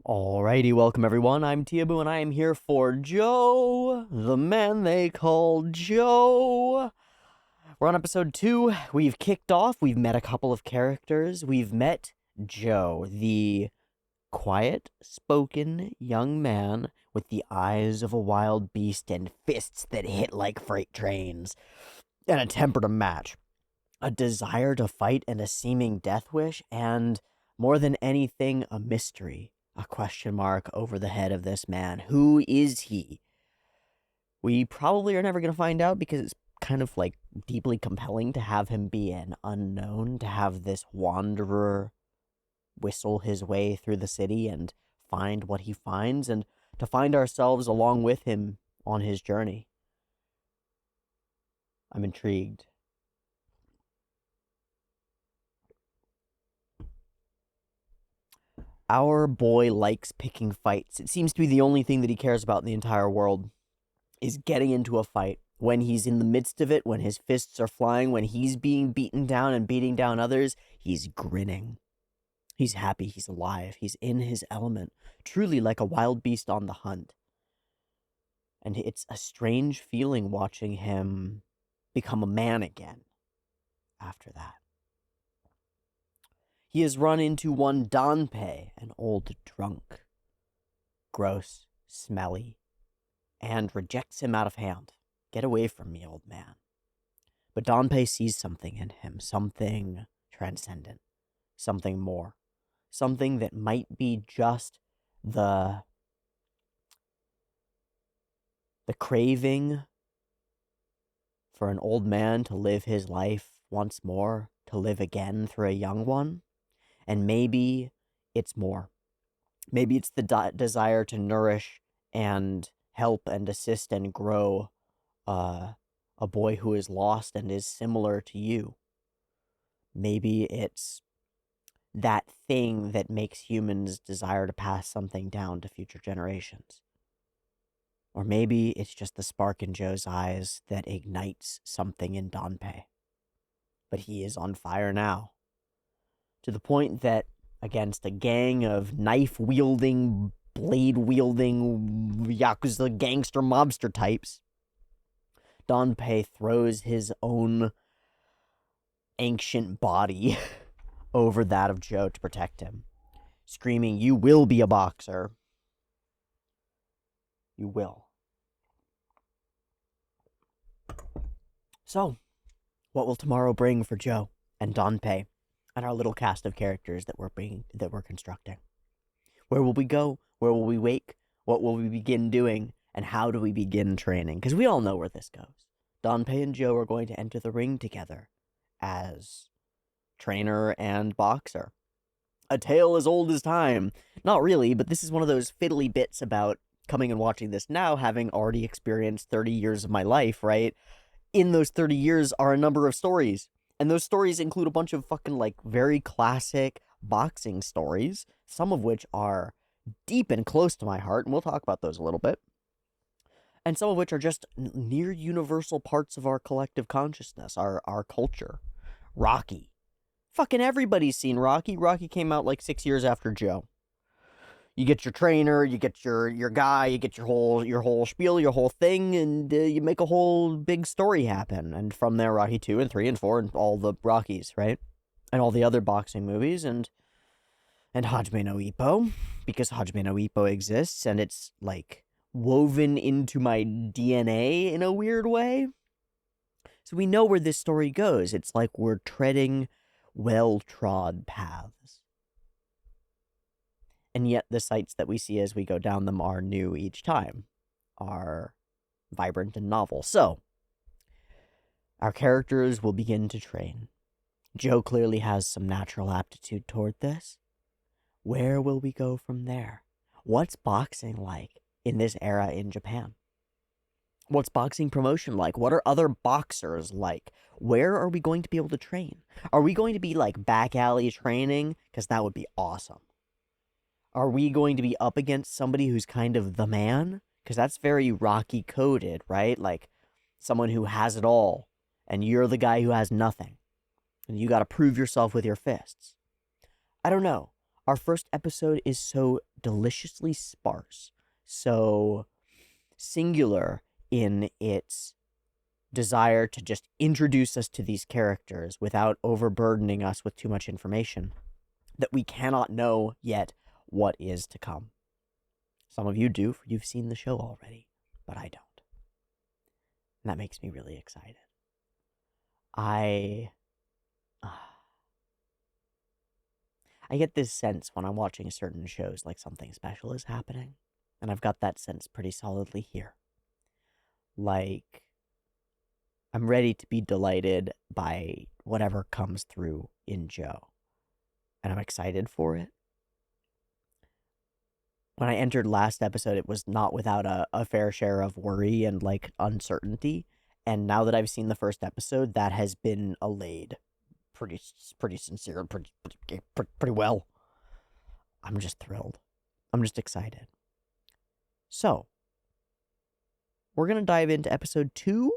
Alrighty, welcome everyone. I'm Teeaboo and I am here for Joe, the man they call Joe. We're on episode 2. We've kicked off. We've met a couple of characters. We've met Joe, the quiet-spoken young man with the eyes of a wild beast and fists that hit like freight trains, and a temper to match, a desire to fight and a seeming death wish, and more than anything, a mystery. A question mark over the head of this man. Who is he? We probably are never going to find out because it's kind of like deeply compelling to have him be an unknown, to have this wanderer whistle his way through the city and find what he finds, and to find ourselves along with him on his journey. I'm intrigued. Our boy likes picking fights. It seems to be the only thing that he cares about in the entire world is getting into a fight. When he's in the midst of it, when his fists are flying, when he's being beaten down and beating down others, he's grinning. He's happy, he's alive, he's in his element, truly like a wild beast on the hunt. And it's a strange feeling watching him become a man again after that. He has run into one Dante, an old drunk, gross, smelly, and rejects him out of hand. Get away from me, old man. But Dante sees something in him, something transcendent, something more, something that might be just the craving for an old man to live his life once more, to live again through a young one. And maybe it's more. Maybe it's the desire to nourish and help and assist and grow a boy who is lost and is similar to you. Maybe it's that thing that makes humans desire to pass something down to future generations. Or maybe it's just the spark in Joe's eyes that ignites something in Dante. But he is on fire now. To the point that against a gang of knife-wielding, blade-wielding, Yakuza gangster mobster types, Dante throws his own ancient body over that of Joe to protect him, screaming, "You will be a boxer. You will." So, what will tomorrow bring for Joe and Dante and our little cast of characters that we're constructing? Where will we go? Where will we wake? What will we begin doing? And how do we begin training? Because we all know where this goes. Dante and Joe are going to enter the ring together as trainer and boxer. A tale as old as time. Not really, but this is one of those fiddly bits about coming and watching this now, having already experienced 30 years of my life, right? In those 30 years are a number of stories. And those stories include a bunch of fucking, like, very classic boxing stories, some of which are deep and close to my heart, and we'll talk about those a little bit. And some of which are just near universal parts of our collective consciousness, our culture. Rocky. Fucking everybody's seen Rocky. Rocky came out like 6 years after Joe. You get your trainer, you get your guy, you get your whole spiel, your whole thing, and you make a whole big story happen. And from there, Rocky 2 and 3 and 4 and all the Rockies, right? And all the other boxing movies, and Hajime no Ippo, because Hajime no Ippo exists, and it's, like, woven into my DNA in a weird way. So we know where this story goes. It's like we're treading well-trod paths. And yet the sights that we see as we go down them are new each time, are vibrant and novel. So, our characters will begin to train. Joe clearly has some natural aptitude toward this. Where will we go from there? What's boxing like in this era in Japan? What's boxing promotion like? What are other boxers like? Where are we going to be able to train? Are we going to be like back alley training? Because that would be awesome. Are we going to be up against somebody who's kind of the man? Because that's very Rocky coded, right? Like someone who has it all, and you're the guy who has nothing. And you got to prove yourself with your fists. I don't know. Our first episode is so deliciously sparse, so singular in its desire to just introduce us to these characters without overburdening us with too much information, that we cannot know yet what is to come. Some of you do, for you've seen the show already, but I don't. And that makes me really excited. I get this sense when I'm watching certain shows like something special is happening, and I've got that sense pretty solidly here. Like, I'm ready to be delighted by whatever comes through in Joe, and I'm excited for it. When I entered last episode, it was not without a fair share of worry and, like, uncertainty, and now that I've seen the first episode, that has been allayed pretty sincere, pretty well. I'm just thrilled. I'm just excited. So, we're going to dive into episode 2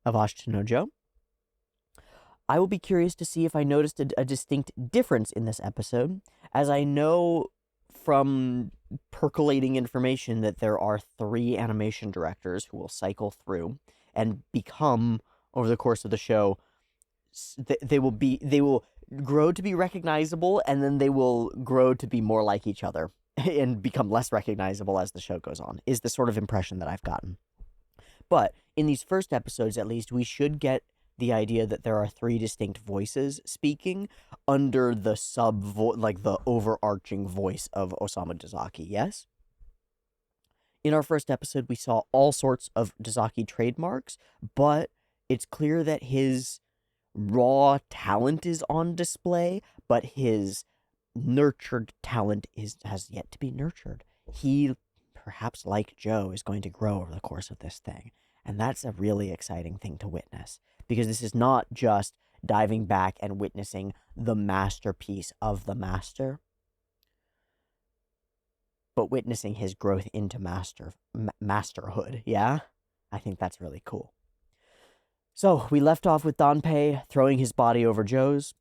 of Ashita no Joe. I will be curious to see if I noticed a distinct difference in this episode, as I know from percolating information that there are 3 animation directors who will cycle through and become, over the course of the show, they will grow to be recognizable, and then they will grow to be more like each other and become less recognizable as the show goes on, is the sort of impression that I've gotten. But in these first episodes, at least, we should get the idea that there are 3 distinct voices speaking under the the overarching voice of Osamu Dezaki, yes? In our first episode, we saw all sorts of Dezaki trademarks, but it's clear that his raw talent is on display, but his nurtured talent has yet to be nurtured. He, perhaps like Joe, is going to grow over the course of this thing. And that's a really exciting thing to witness, because this is not just diving back and witnessing the masterpiece of the master, but witnessing his growth into masterhood, yeah? I think that's really cool. So, we left off with Dante throwing his body over Joe's.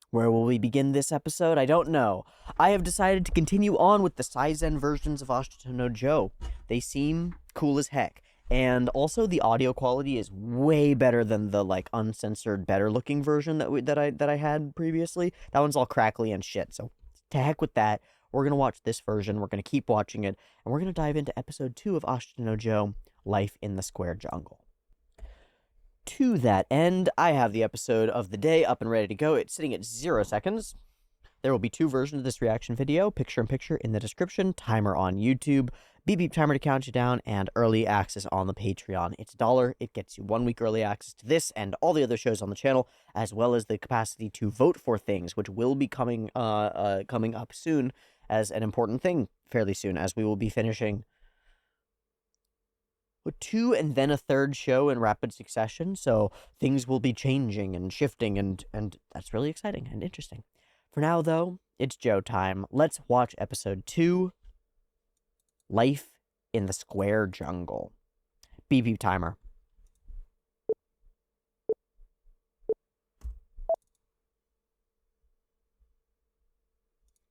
Where will we begin this episode? I don't know. I have decided to continue on with the Saizen versions of Ashita no Joe. They seem cool as heck. And also the audio quality is way better than the like uncensored, better looking version that I had previously. That one's all crackly and shit. So to heck with that. We're gonna watch this version. We're gonna keep watching it, and we're gonna dive into episode 2 of Ashita no Joe, Life in the Square Jungle. To that end, I have the episode of the day up and ready to go. It's sitting at 0 seconds. There will be 2 versions of this reaction video, picture-in-picture in the description, timer on YouTube, beep timer to count you down, and early access on the Patreon. It's $1. It gets you 1 week early access to this and all the other shows on the channel, as well as the capacity to vote for things, which will be coming up soon as an important thing fairly soon, as we will be finishing 2 and then a 3rd show in rapid succession, so things will be changing and shifting, and that's really exciting and interesting. For now, though, it's Joe time. Let's watch episode 2, Life in the Square Jungle. Beep timer.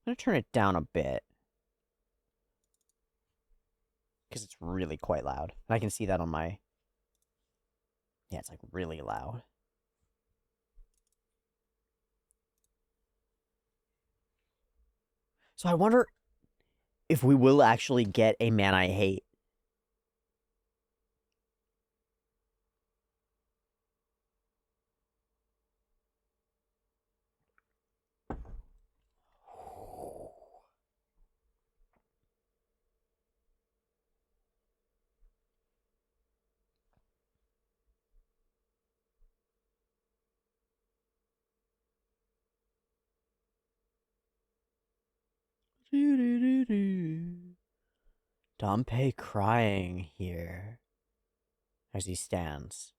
I'm going to turn it down a bit, because it's really quite loud. And I can see that on my... Yeah, it's like really loud. So I wonder if we will actually get a Man I Hate. Dante crying here as he stands.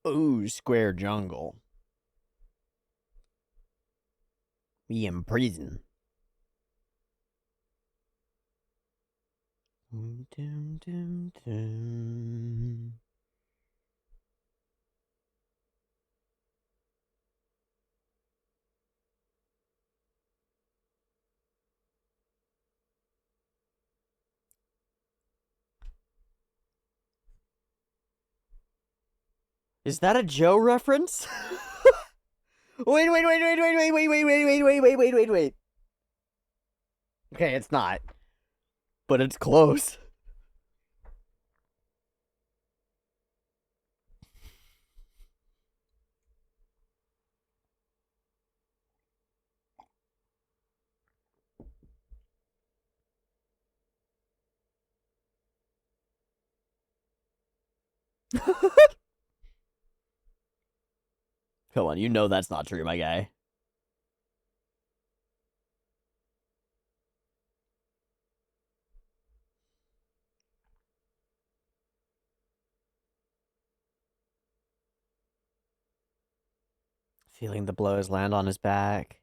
Ooh, square jungle. We in prison. Dum, dum, dum. Is that a Joe reference? Wait. Okay, it's not. But it's close. Come on, you know that's not true, my guy. Feeling the blows land on his back.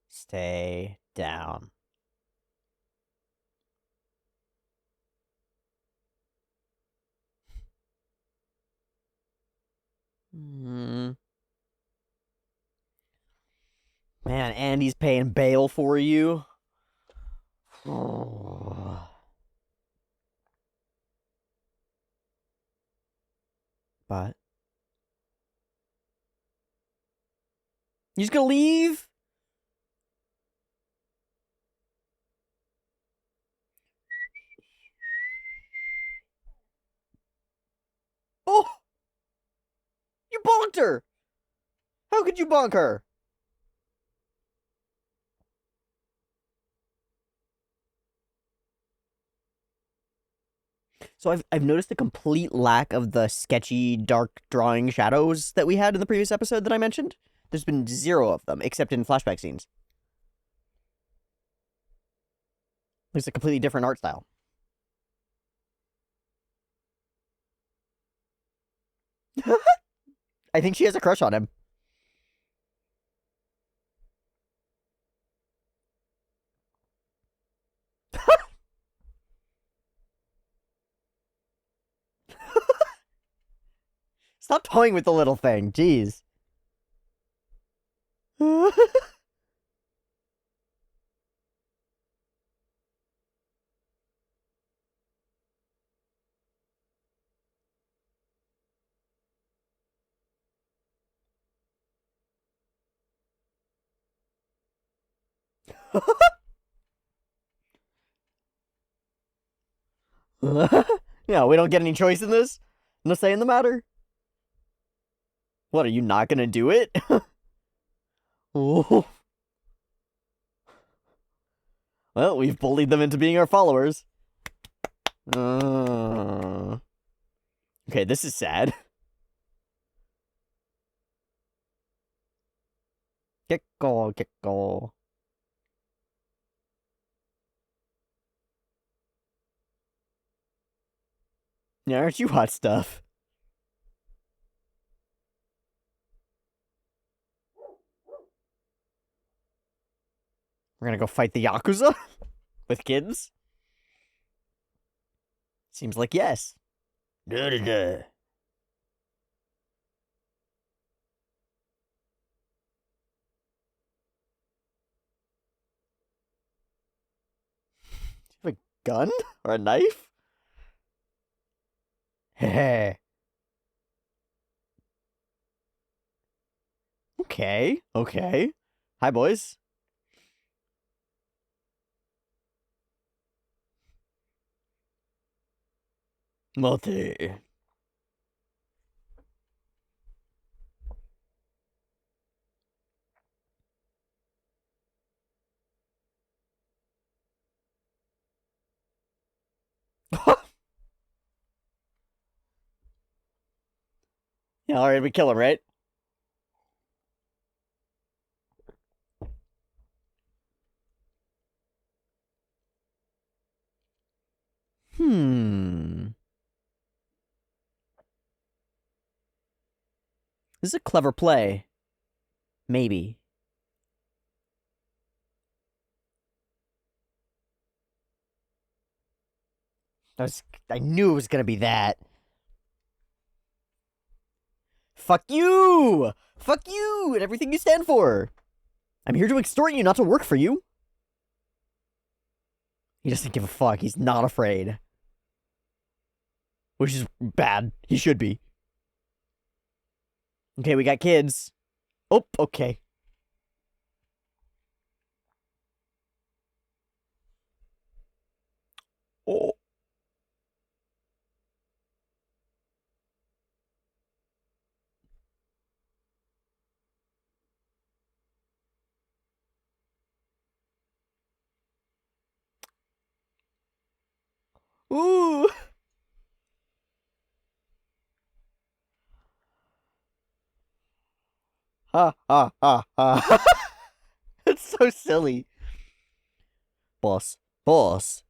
Stay down. Man, Andy's paying bail for you. But you just gonna leave? Oh, you bonked her. How could you bonk her? So I've noticed a complete lack of the sketchy, dark drawing shadows that we had in the previous episode that I mentioned. There's been zero of them, except in flashback scenes. It's a completely different art style. I think she has a crush on him. Stop toying with the little thing. Jeez. Yeah, we don't get any choice in this? No say in the matter? What, are you not gonna do it? Oh. Well, we've bullied them into being our followers. Okay, this is sad. Gekko. Yeah, aren't you hot stuff? We're gonna go fight the Yakuza? With kids? Seems like yes. Duh. Do you have a gun? Or a knife? Heh. Okay. Hi, boys. Multi. Yeah, alright, we kill him, right? Hmm. This is a clever play. Maybe. I knew it was gonna be that. Fuck you! Fuck you and everything you stand for! I'm here to extort you, not to work for you. He doesn't give a fuck. He's not afraid. Which is bad. He should be. Okay, we got kids. Oh, okay. Oh. Ooh. Ha ha ha ha. It's so silly. Boss. Boss.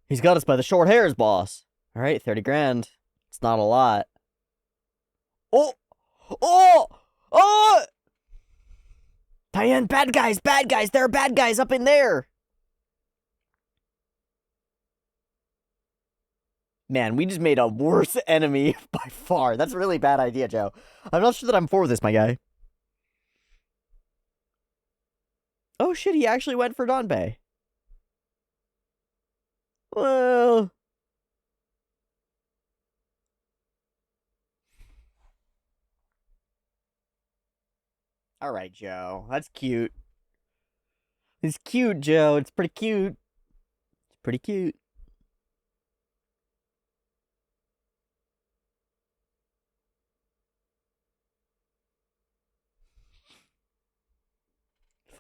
He's got us by the short hairs, boss. Alright, 30 grand. It's not a lot. Oh! Oh! Oh! Diane, bad guys, bad guys. There are bad guys up in there. Man, we just made a worse enemy by far. That's a really bad idea, Joe. I'm not sure that I'm for this, my guy. Oh shit, he actually went for Dante. Well... Alright, Joe. That's cute. It's cute, Joe. It's pretty cute. It's pretty cute.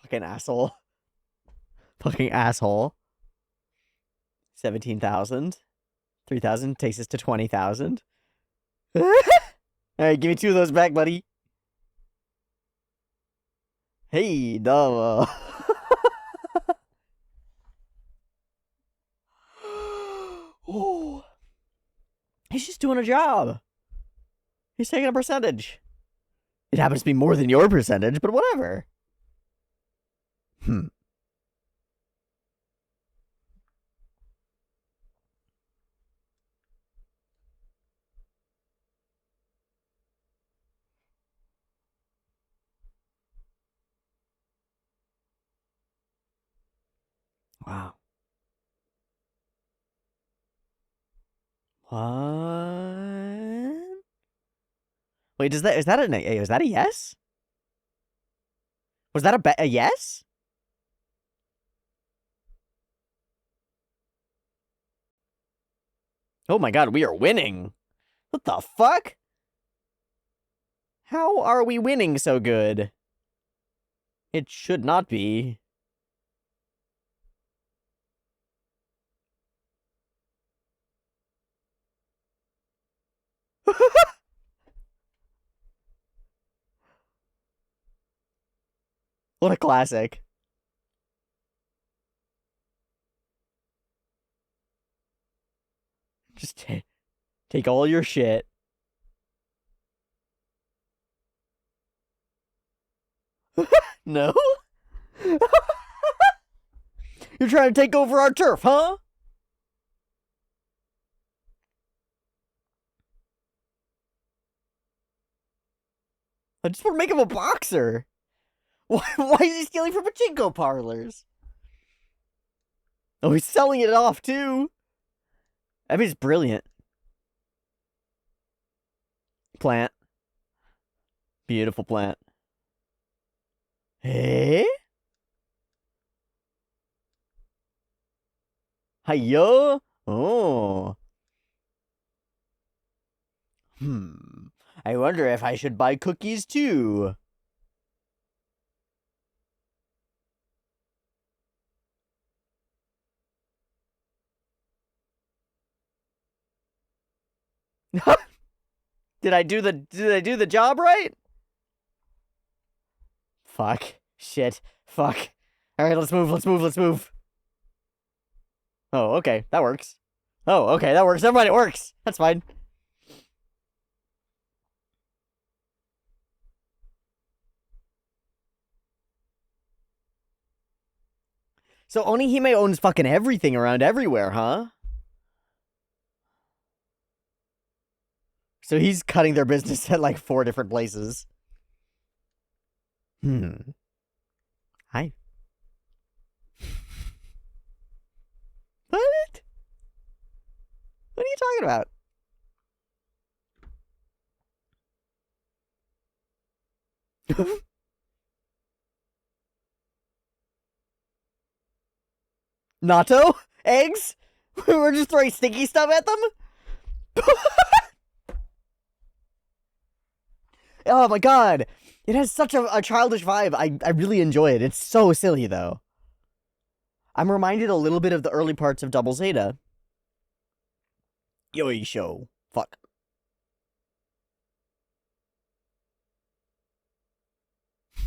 Fucking asshole. Fucking asshole. 17,000. 3,000 takes us to 20,000. Alright, give me 2 of those back, buddy. Hey, no. Oh. He's just doing a job. He's taking a percentage. It happens to be more than your percentage, but whatever. Wow. What? Wait, is that a yes? Was that a yes? Oh my god, we are winning. What the fuck? How are we winning so good? It should not be. What a classic. Just take all your shit. No? You're trying to take over our turf, huh? I just want to make him a boxer. Why is he stealing from pachinko parlors? Oh, he's selling it off, too. I mean, it's brilliant. Plant. Beautiful plant. Hey? Hiya? Oh. I wonder if I should buy cookies, too. Did I do the job right? Fuck. Shit. Fuck. Alright, let's move. Oh, okay. That works. Oh, okay, that works. Never mind, it works. That's fine. So Onihime owns fucking everything around everywhere, huh? So he's cutting their business at like 4 different places. Hi. What? What are you talking about? Natto? Eggs? We're just throwing sticky stuff at them? Oh my god. It has such a childish vibe. I really enjoy it. It's so silly, though. I'm reminded a little bit of the early parts of Double Zeta. Yoisho. Fuck.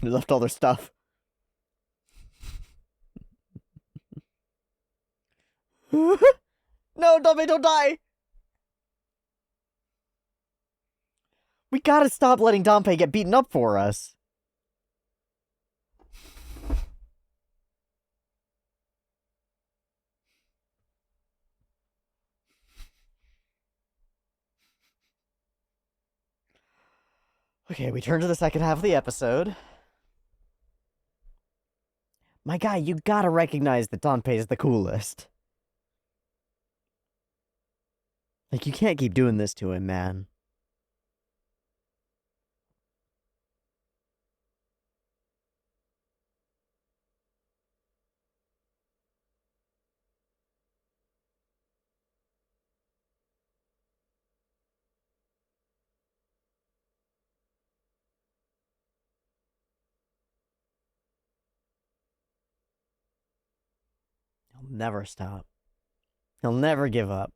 They left all their stuff. No, Dante, don't die! We gotta stop letting Dante get beaten up for us. Okay, we turn to the second half of the episode. My guy, you gotta recognize that Dante is the coolest. Like, you can't keep doing this to him, man. He'll never stop. He'll never give up.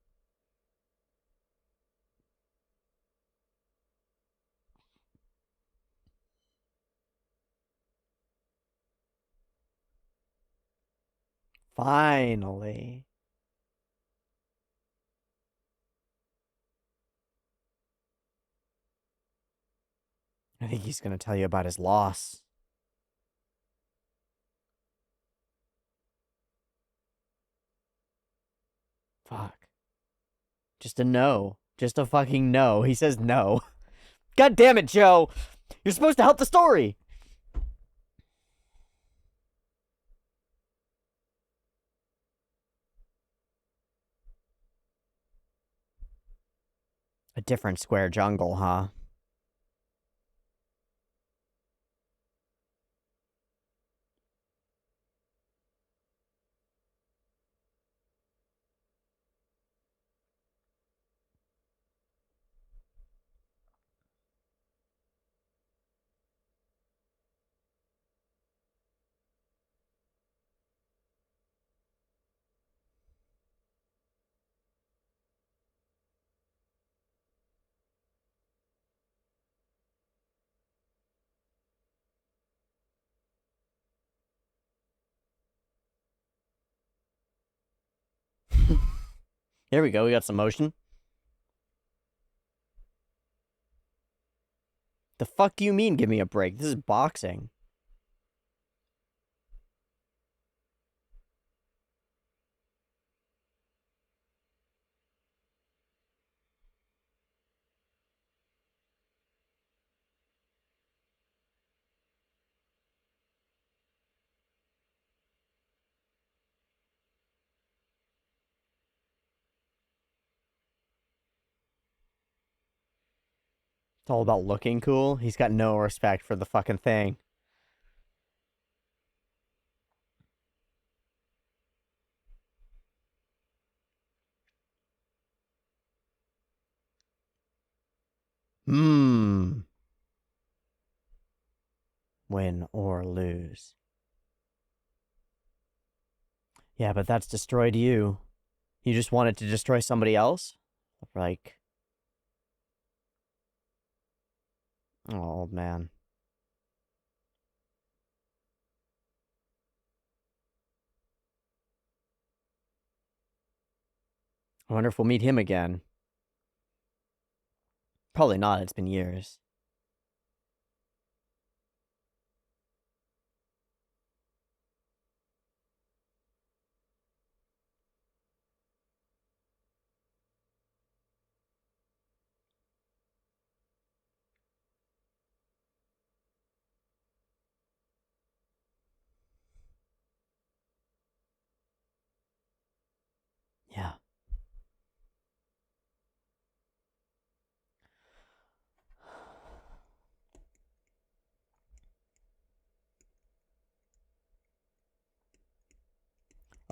Finally. I think he's gonna tell you about his loss. Fuck. Just a no. Just a fucking no. He says no. God damn it, Joe! You're supposed to help the story! A different square jungle, huh? Here we go, we got some motion. The fuck do you mean, give me a break? This is boxing. It's all about looking cool. He's got no respect for the fucking thing. Win or lose. Yeah, but that's destroyed you. You just wanted to destroy somebody else? Like... Oh, old man. I wonder if we'll meet him again. Probably not, it's been years.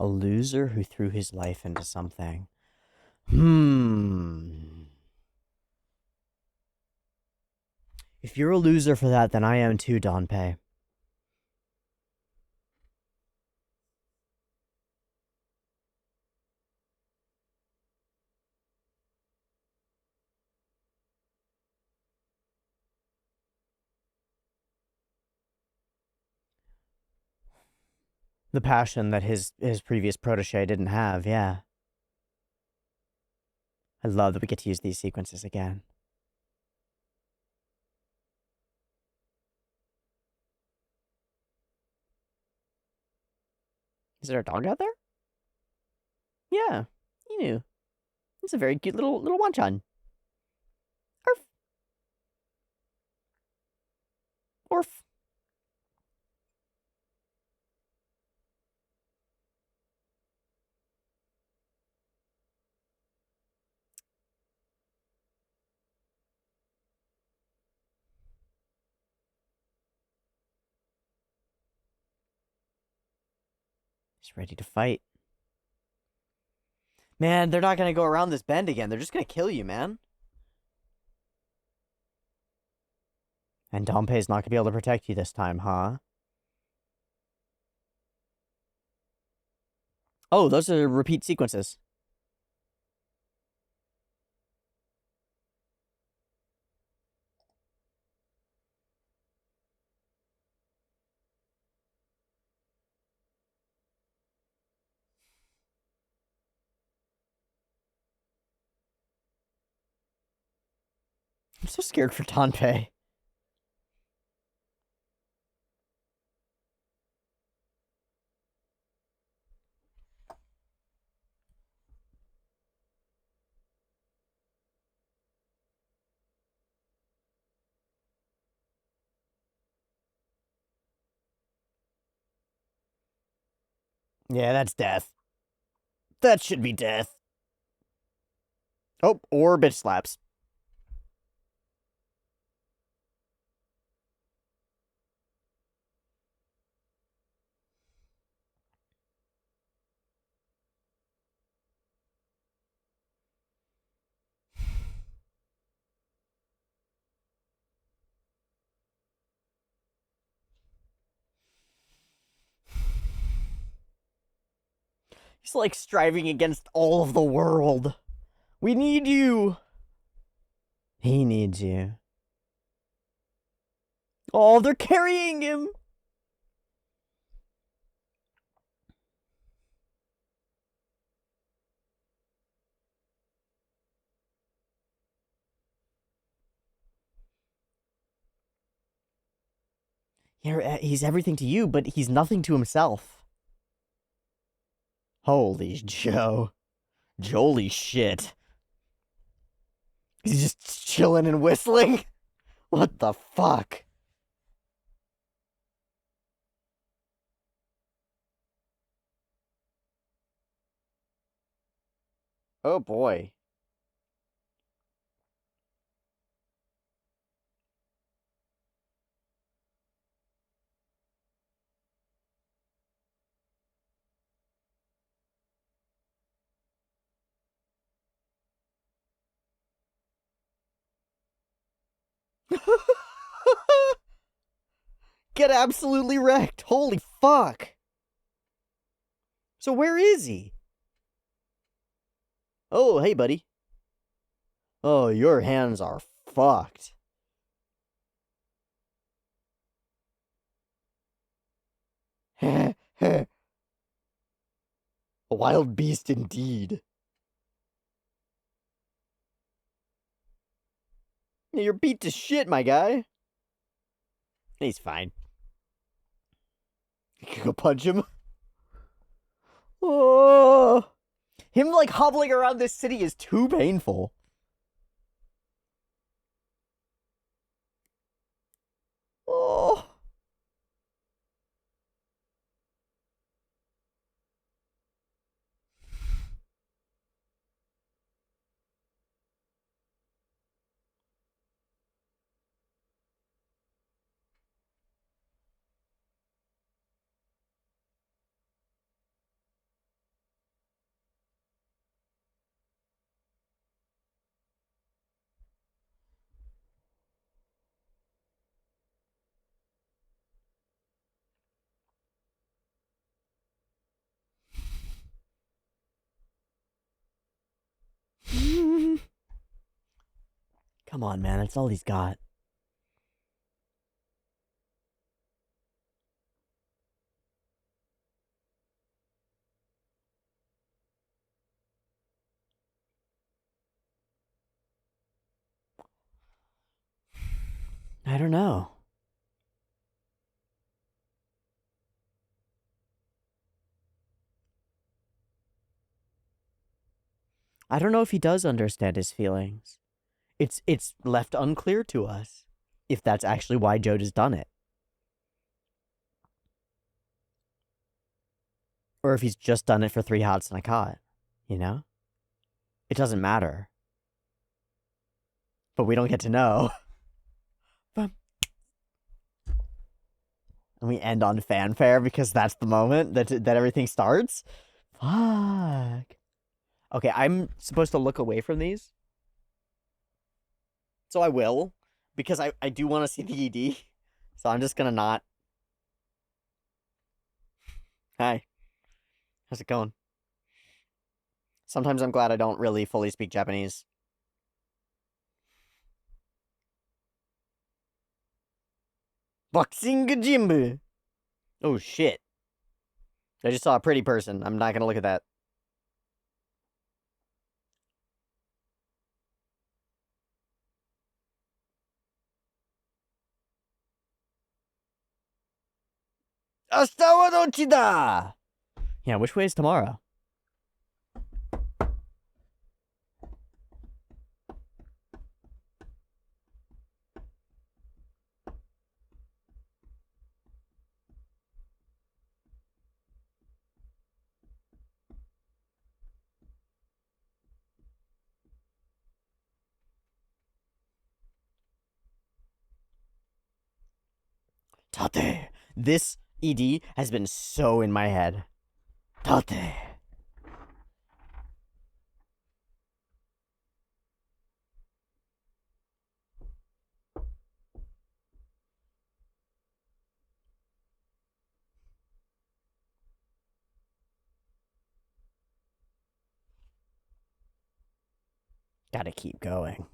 A loser who threw his life into something. If you're a loser for that, then I am too, Dante. The passion that his previous protege didn't have, yeah. I love that we get to use these sequences again. Is there a dog out there? Yeah, you knew. It's a very cute little wanchan. Arf. Orf. He's ready to fight. Man, they're not gonna go around this bend again. They're just gonna kill you, man. And Dompe's not gonna be able to protect you this time, huh? Oh, those are repeat sequences. I'm so scared for Dante. Yeah, that's death. That should be death. Oh, or bitch slaps. He's like striving against all of the world. We need you. He needs you. Oh, they're carrying him. He's everything to you, but he's nothing to himself. Holy Joe. Jolly shit. He's just chilling and whistling. What the fuck? Oh boy. Get absolutely wrecked. Holy fuck. So where is he? Oh, hey, buddy. Oh, your hands are fucked. A wild beast indeed. You're beat to shit, my guy. He's fine. You can go punch him. Oh. Him, like, hobbling around this city is too painful. Oh. Come on, man. That's all he's got. I don't know. I don't know if he does understand his feelings. It's left unclear to us if that's actually why Joe has done it. Or if he's just done it for 3 hots and a cot, you know? It doesn't matter. But we don't get to know. And we end on fanfare because that's the moment that everything starts? Fuck. Okay, I'm supposed to look away from these. So I will, because I do want to see the ED. So I'm just gonna not. Hi. How's it going? Sometimes I'm glad I don't really fully speak Japanese. Boxing Jimbu. Oh shit. I just saw a pretty person. I'm not gonna look at that. Ashita wa dochi da? Yeah, which way is tomorrow? Tate. This ED has been so in my head. Tate. Gotta keep going.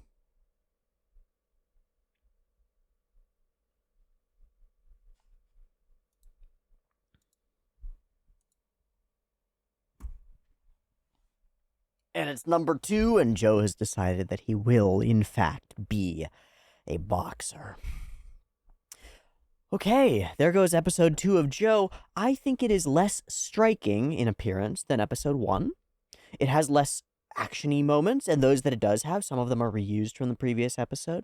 And it's number 2, and Joe has decided that he will, in fact, be a boxer. Okay, there goes episode 2 of Joe. I think it is less striking in appearance than episode 1. It has less action-y moments, and those that it does have, some of them are reused from the previous episode.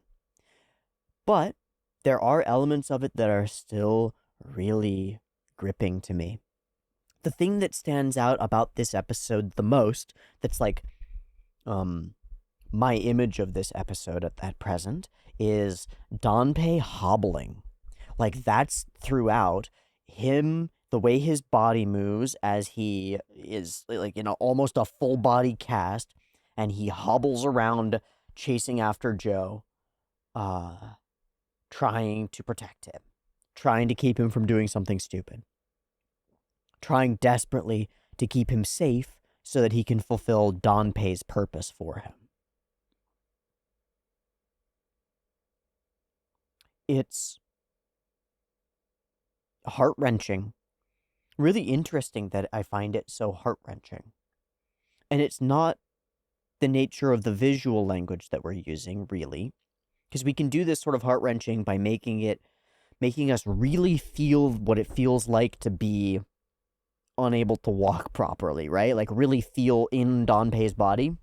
But there are elements of it that are still really gripping to me. The thing that stands out about this episode the most, that's like my image of this episode at present, is Dante hobbling. Like, that's throughout him, the way his body moves as he is, like, you know, almost a full body cast, and he hobbles around chasing after Joe, trying to protect him, trying to keep him from doing something stupid, trying desperately to keep him safe so that he can fulfill Dante's purpose for him. It's heart-wrenching. Really interesting that I find it so heart-wrenching. And it's not the nature of the visual language that we're using, really. Because we can do this sort of heart-wrenching by making us really feel what it feels like to be unable to walk properly, right? Like, really feel in Dante's body.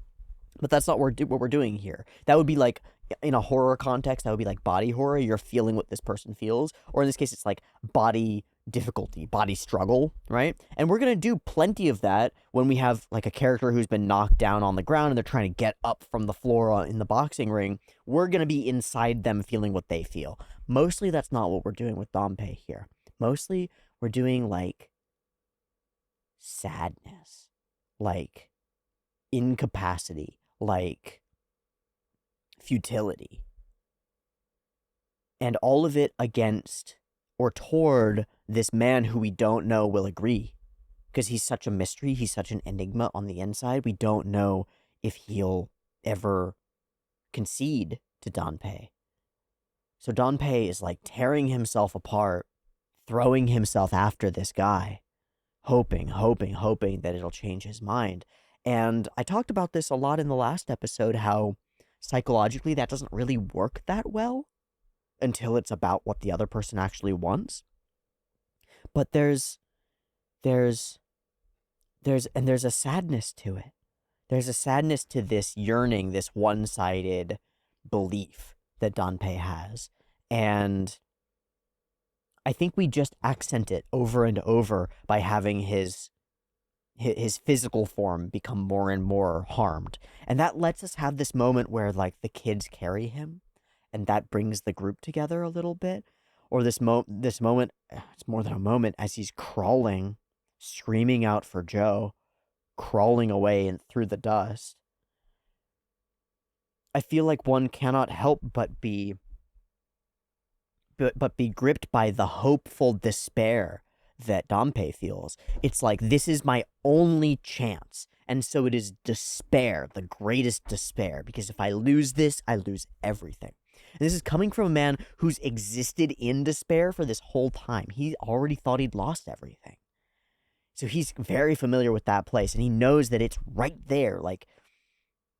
But that's not what we're doing here. That would be like, in a horror context, that would be like body horror. You're feeling what this person feels. Or in this case, it's like body difficulty, body struggle, right? And we're going to do plenty of that when we have like a character who's been knocked down on the ground and they're trying to get up from the floor in the boxing ring. We're going to be inside them feeling what they feel. Mostly that's not what we're doing with Dante here. Mostly we're doing like sadness, like incapacity, like futility. And all of it against or toward this man who we don't know will agree. Because he's such a mystery, he's such an enigma on the inside, we don't know if he'll ever concede to Dante. So Dante is like tearing himself apart, throwing himself after this guy, hoping that it'll change his mind. And I talked about this a lot in the last episode, how psychologically that doesn't really work that well until it's about what the other person actually wants. But there's a sadness to it. There's a sadness to this yearning, this one-sided belief that Dante has. And I think we just accent it over and over by having his physical form become more and more harmed. And that lets us have this moment where, like, the kids carry him, and that brings the group together a little bit. Or this moment, it's more than a moment, as he's crawling, screaming out for Joe, crawling away and through the dust. I feel like one cannot help but be gripped by the hopeful despair that Dante feels. It's like, this is my only chance. And so it is despair, the greatest despair, because if I lose this, I lose everything. And this is coming from a man who's existed in despair for this whole time. He already thought he'd lost everything. So he's very familiar with that place, and he knows that it's right there. Like,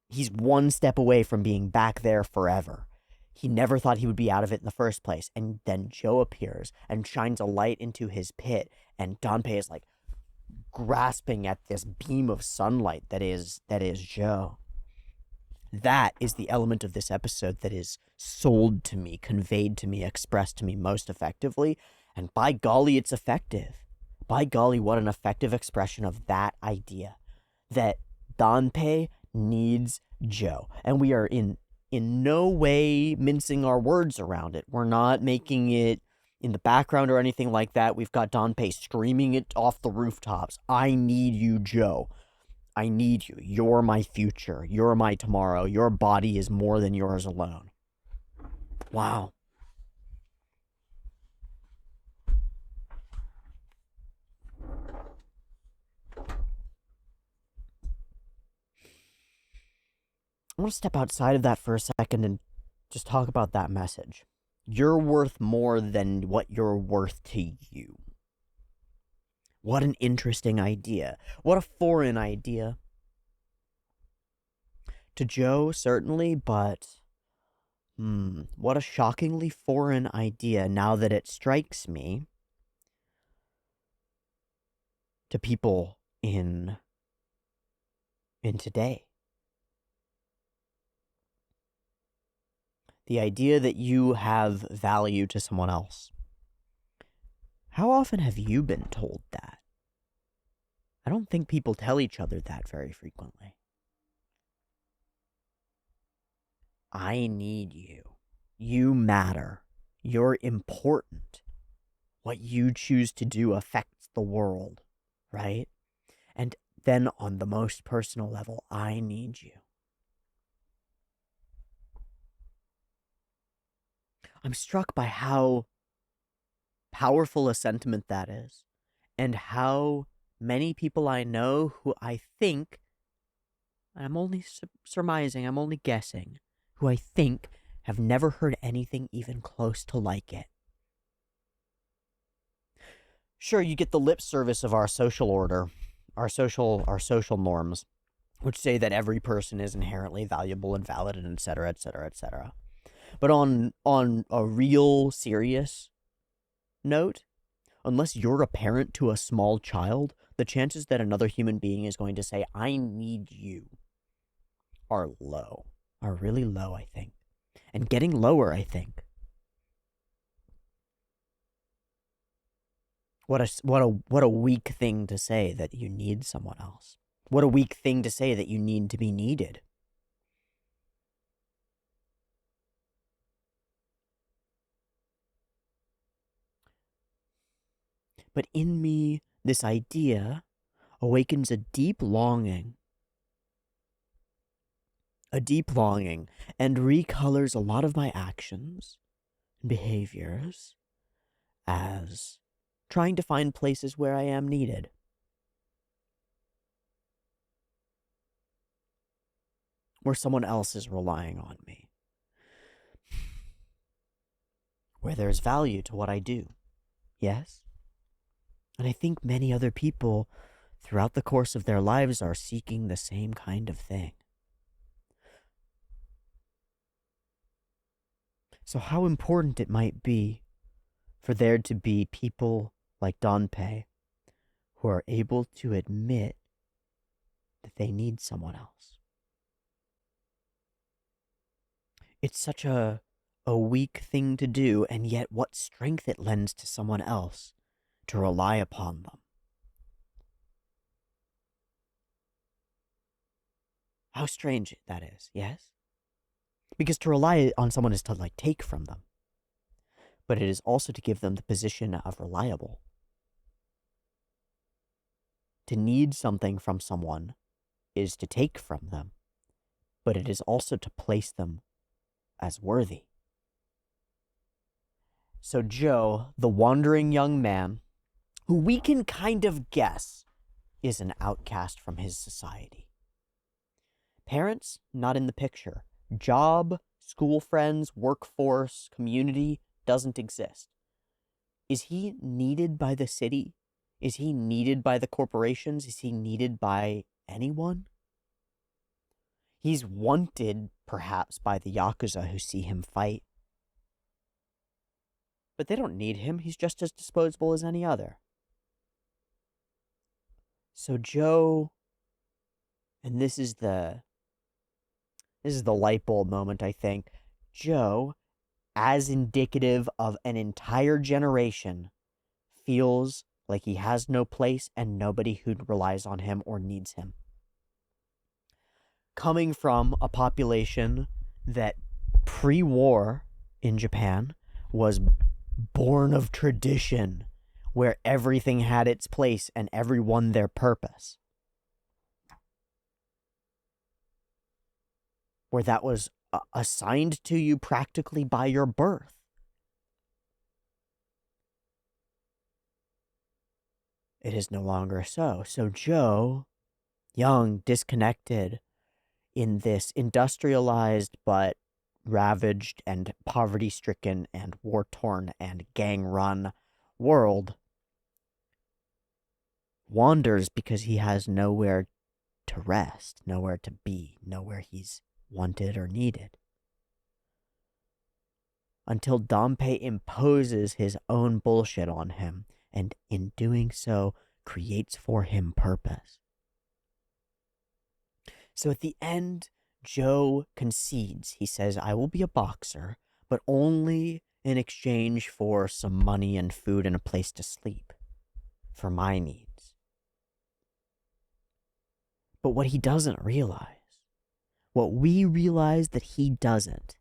he's one step away from being back there forever. He never thought he would be out of it in the first place. And then Joe appears and shines a light into his pit, and Dante is like grasping at this beam of sunlight that is Joe. That is the element of this episode that is sold to me, conveyed to me, expressed to me most effectively. And by golly, it's effective. By golly, what an effective expression of that idea, that Dante needs Joe. And we are in no way mincing our words around it. We're not making it in the background or anything like that. We've got Dante screaming it off the rooftops. I need you, Joe. I need you. You're my future. You're my tomorrow. Your body is more than yours alone. Wow. I want to step outside of that for a second and just talk about that message. You're worth more than what you're worth to you. What an interesting idea. What a foreign idea. To Joe, certainly, but what a shockingly foreign idea now that it strikes me to people in today. The idea that you have value to someone else. How often have you been told that? I don't think people tell each other that very frequently. I need you. You matter. You're important. What you choose to do affects the world, right? And then on the most personal level, I need you. I'm struck by how powerful a sentiment that is, and how many people I know who I think, I'm only surmising, I'm only guessing, who I think have never heard anything even close to like it. Sure, you get the lip service of our social order, our social norms, which say that every person is inherently valuable and valid, and etc., etc., etc. But on a real serious note, unless you're a parent to a small child, the chances that another human being is going to say, I need you, are low. Are really low, I think. And getting lower, I think. What a weak thing to say, that you need someone else. What a weak thing to say, that you need to be needed. But in me, this idea awakens a deep longing, and recolors a lot of my actions and behaviors as trying to find places where I am needed. Where someone else is relying on me. where there's value to what I do. Yes? And I think many other people throughout the course of their lives are seeking the same kind of thing. So how important it might be for there to be people like Dante who are able to admit that they need someone else. It's such a weak thing to do, and yet what strength it lends to someone else to rely upon them. How strange that is, yes? Because to rely on someone is to take from them. But it is also to give them the position of reliable. To need something from someone is to take from them, but it is also to place them as worthy. So Joe, the wandering young man, who we can kind of guess is an outcast from his society. Parents, not in the picture. Job, school friends, workforce, community, doesn't exist. Is he needed by the city? Is he needed by the corporations? Is he needed by anyone? He's wanted, perhaps, by the Yakuza who see him fight. But they don't need him. He's just as disposable as any other. So Joe, and this is the light bulb moment, I think. Joe, as indicative of an entire generation, feels like he has no place and nobody who relies on him or needs him. Coming from a population that pre-war in Japan was born of tradition, where everything had its place and everyone their purpose. Where that was assigned to you practically by your birth. It is no longer so. So Joe, young, disconnected, in this industrialized but ravaged and poverty-stricken and war-torn and gang-run world, wanders because he has nowhere to rest, nowhere to be, nowhere he's wanted or needed. Until Dante imposes his own bullshit on him, and in doing so, creates for him purpose. So at the end, Joe concedes. He says, I will be a boxer, but only in exchange for some money and food and a place to sleep. For my needs. But what he doesn't realize, what we realize that he doesn't,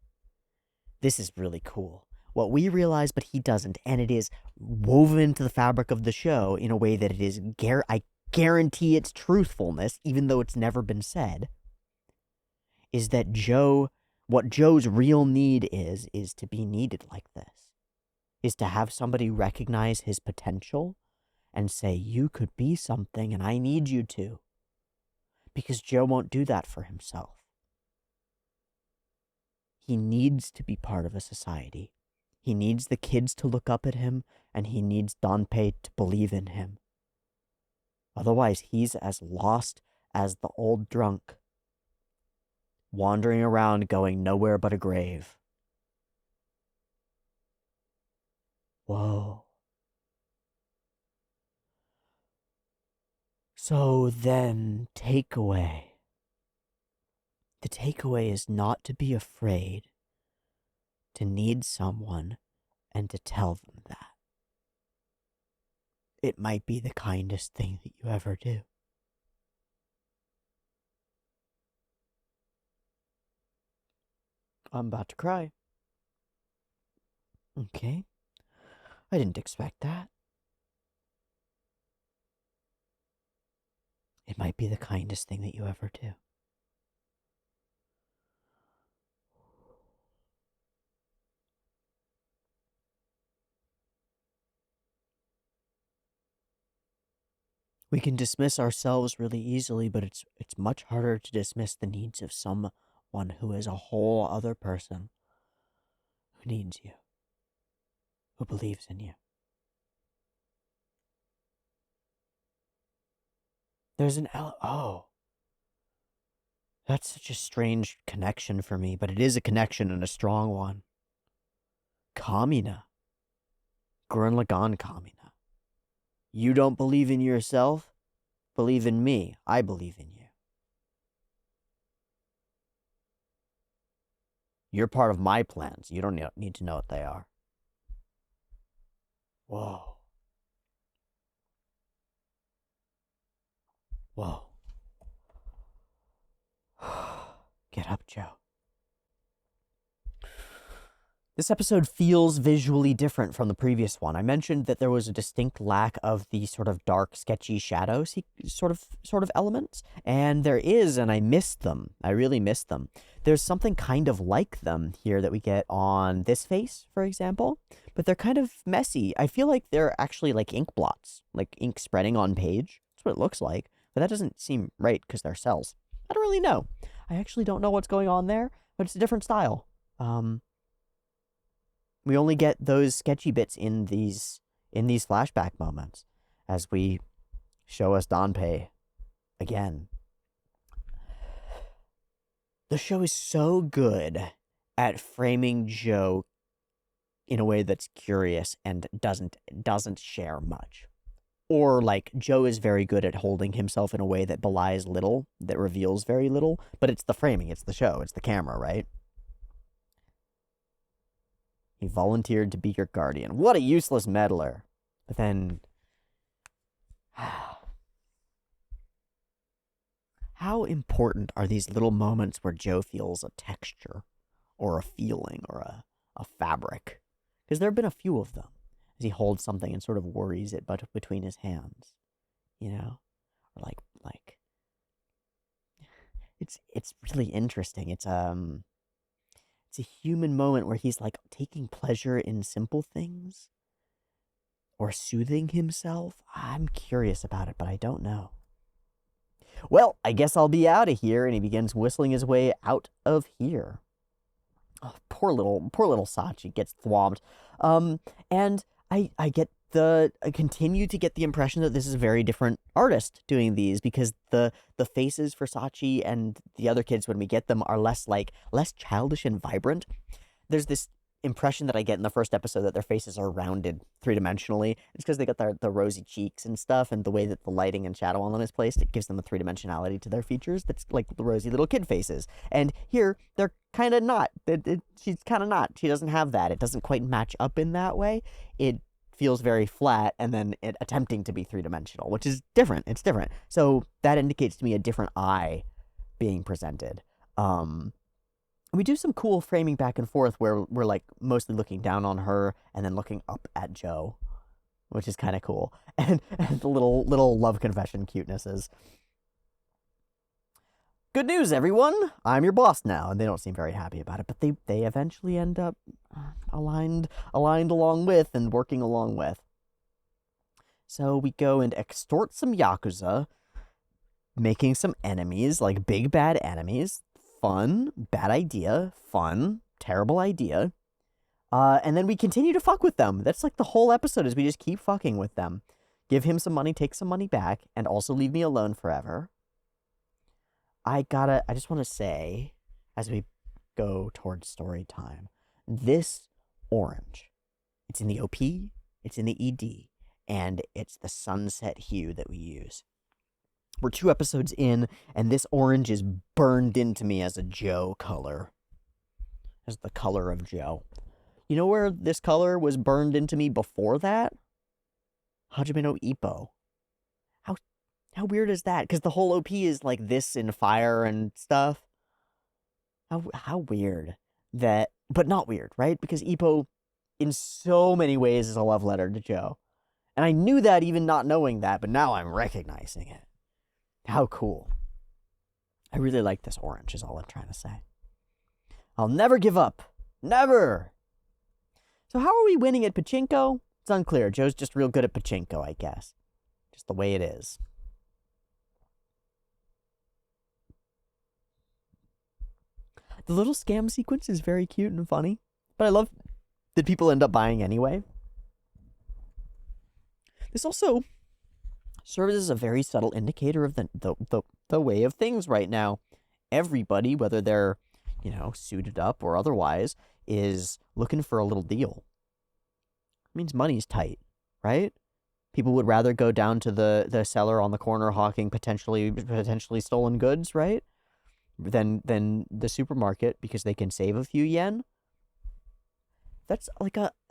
this is really cool. What we realize but he doesn't, and it is woven into the fabric of the show in a way that it is, I guarantee its truthfulness, even though it's never been said, is that what Joe's real need is to be needed like this. Is to have somebody recognize his potential and say, you could be something and I need you to. Because Joe won't do that for himself. He needs to be part of a society. He needs the kids to look up at him, and he needs Dante to believe in him. Otherwise, he's as lost as the old drunk, wandering around going nowhere but a grave. Whoa. So then, takeaway. The takeaway is not to be afraid to need someone and to tell them that. It might be the kindest thing that you ever do. I'm about to cry. Okay. I didn't expect that. It might be the kindest thing that you ever do. We can dismiss ourselves really easily, but it's much harder to dismiss the needs of someone who is a whole other person who needs you. who believes in you. There's an oh. That's such a strange connection for me, but it is a connection and a strong one. Kamina. Gurren Lagann Kamina. You don't believe in yourself? Believe in me. I believe in you. You're part of my plans. You don't need to know what they are. Whoa. Whoa. Get up, Joe. This episode feels visually different from the previous one. I mentioned that there was a distinct lack of the sort of dark, sketchy shadow sort of elements, and there is, and I missed them. I really missed them. There's something kind of like them here that we get on this face, for example, but they're kind of messy. I feel like they're actually like ink blots, like ink spreading on page. That's what it looks like, but that doesn't seem right because they're cells. I don't really know. I actually don't know what's going on there, but it's a different style. We only get those sketchy bits in these flashback moments as we show us Dante again. The show is so good at framing Joe in a way that's curious and doesn't share much. Or, like, Joe is very good at holding himself in a way that belies little, that reveals very little, but it's the framing, it's the show, it's the camera, right? He volunteered to be your guardian. What a useless meddler. But then... how important are these little moments where Joe feels a texture, or a feeling, or a fabric? Because there have been a few of them. As he holds something and sort of worries it between his hands, you know, or like it's really interesting. It's a human moment where he's like taking pleasure in simple things or soothing himself. I'm curious about it, but I don't know. Well, I guess I'll be out of here, and he begins whistling his way out of here. Oh, poor little Sachi gets thwomped. And I continue to get the impression that this is a very different artist doing these, because the faces for Sachi and the other kids when we get them are less childish and vibrant. There's this impression that I get in the first episode that their faces are rounded three-dimensionally. It's because they got the rosy cheeks and stuff, and the way that the lighting and shadow on them is placed, it gives them a three-dimensionality to their features that's like the rosy little kid faces. And here, they're kind of not. She's kind of not. She doesn't have that. It doesn't quite match up in that way. It feels very flat, and then it attempting to be three-dimensional, which is different. It's different. So that indicates to me a different eye being presented. We do some cool framing back and forth where we're like mostly looking down on her and then looking up at Joe, which is kind of cool. And the little love confession cutenesses. Good news, everyone! I'm your boss now, and they don't seem very happy about it, but they eventually end up aligned along with and working along with. So we go and extort some Yakuza, making some enemies, like big bad enemies. Fun, bad idea, fun, terrible idea. And then we continue to fuck with them. That's like the whole episode, is we just keep fucking with them. Give him some money, take some money back, and also leave me alone forever. I just want to say, as we go towards story time, this orange, it's in the OP, it's in the ED, and it's the sunset hue that we use. We're 2 episodes in, and this orange is burned into me as a Joe color. As the color of Joe. You know where this color was burned into me before that? Hajime no Ippo. How weird is that? Because the whole OP is like this in fire and stuff. How weird that, but not weird, right? Because Ippo, in so many ways, is a love letter to Joe. And I knew that even not knowing that, but now I'm recognizing it. How cool. I really like this orange, is all I'm trying to say. I'll never give up. Never! So how are we winning at pachinko? It's unclear. Joe's just real good at pachinko, I guess. Just the way it is. The little scam sequence is very cute and funny, but I love that people end up buying anyway. This also serves as a very subtle indicator of the way of things right now. Everybody, whether they're, suited up or otherwise, is looking for a little deal. It means money's tight, right? People would rather go down to the seller on the corner hawking potentially stolen goods, right? Than the supermarket, because they can save a few yen. That's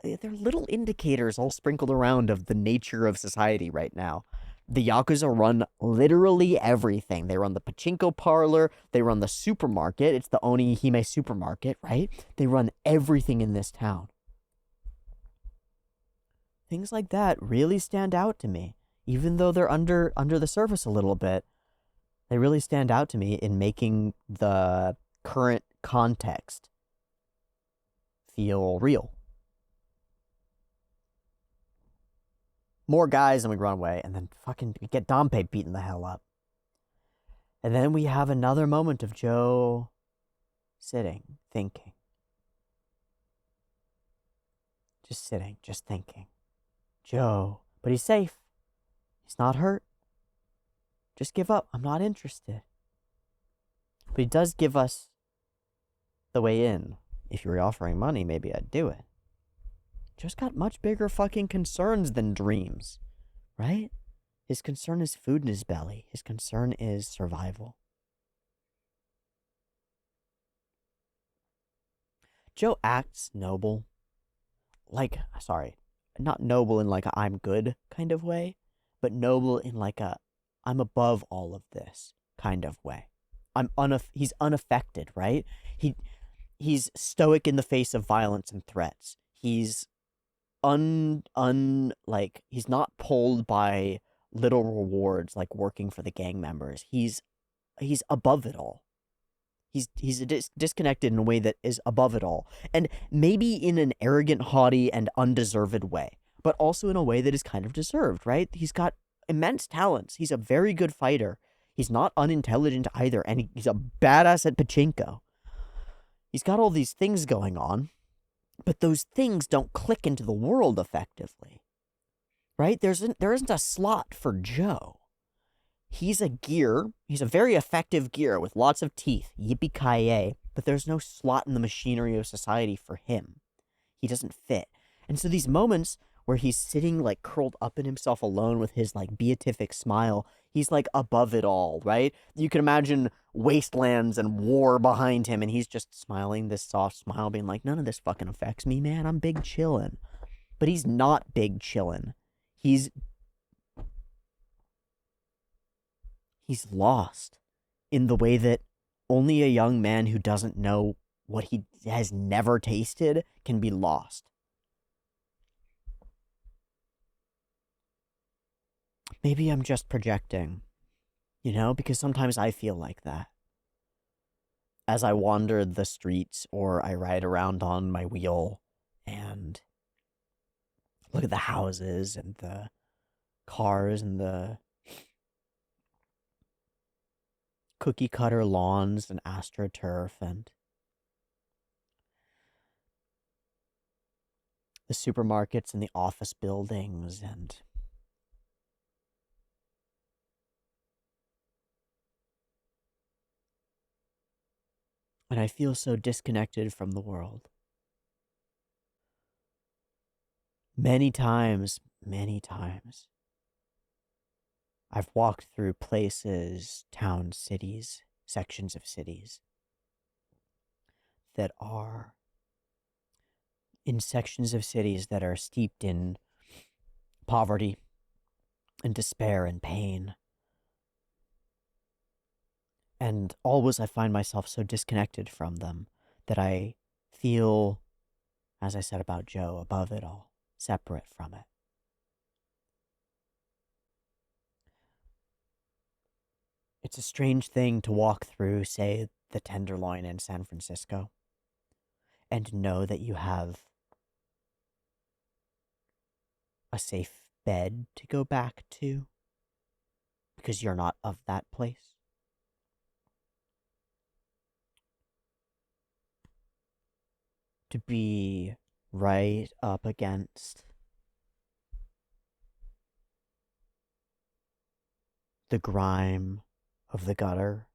they're little indicators all sprinkled around of the nature of society right now. The Yakuza run literally everything. They run the pachinko parlor. They run the supermarket. It's the Onihime supermarket, right? They run everything in this town. Things like that really stand out to me. Even though they're under the surface a little bit, they really stand out to me in making the current context feel real. More guys, and we run away, and then we get Dante beaten the hell up. And then we have another moment of Joe sitting, thinking. Just sitting, just thinking. Joe, but he's safe. He's not hurt. Just give up. I'm not interested. But he does give us the way in. If you were offering money, maybe I'd do it. Joe's got much bigger fucking concerns than dreams, right? His concern is food in his belly. His concern is survival. Joe acts noble. Not noble in like a I'm good kind of way, but noble in like a I'm above all of this kind of way. He's unaffected, right? He's stoic in the face of violence and threats. He's he's not pulled by little rewards like working for the gang members. He's above it all. He's disconnected in a way that is above it all. And maybe in an arrogant, haughty, and undeserved way, but also in a way that is kind of deserved, right? He's got immense talents. He's a very good fighter. He's not unintelligent either, and he's a badass at pachinko. He's got all these things going on, but those things don't click into the world effectively, right? There isn't a slot for Joe. He's a gear. He's a very effective gear with lots of teeth. Yippee-ki-yay. But there's no slot in the machinery of society for him. He doesn't fit. And so these moments where he's sitting like curled up in himself alone with his like beatific smile, he's like above it all, right? You can imagine wastelands and war behind him, and he's just smiling this soft smile, being like, none of this fucking affects me, man. I'm big chillin'. But he's not big chillin'. He's lost in the way that only a young man who doesn't know what he has never tasted can be lost. Maybe I'm just projecting, because sometimes I feel like that. As I wander the streets or I ride around on my wheel and look at the houses and the cars and the cookie cutter lawns and astroturf and the supermarkets and the office buildings and I feel so disconnected from the world. Many times, I've walked through places, towns, cities, sections of cities that are steeped in poverty and despair and pain. And always I find myself so disconnected from them that I feel, as I said about Joe, above it all, separate from it. It's a strange thing to walk through, say, the Tenderloin in San Francisco and know that you have a safe bed to go back to because you're not of that place. To be right up against the grime of the gutter.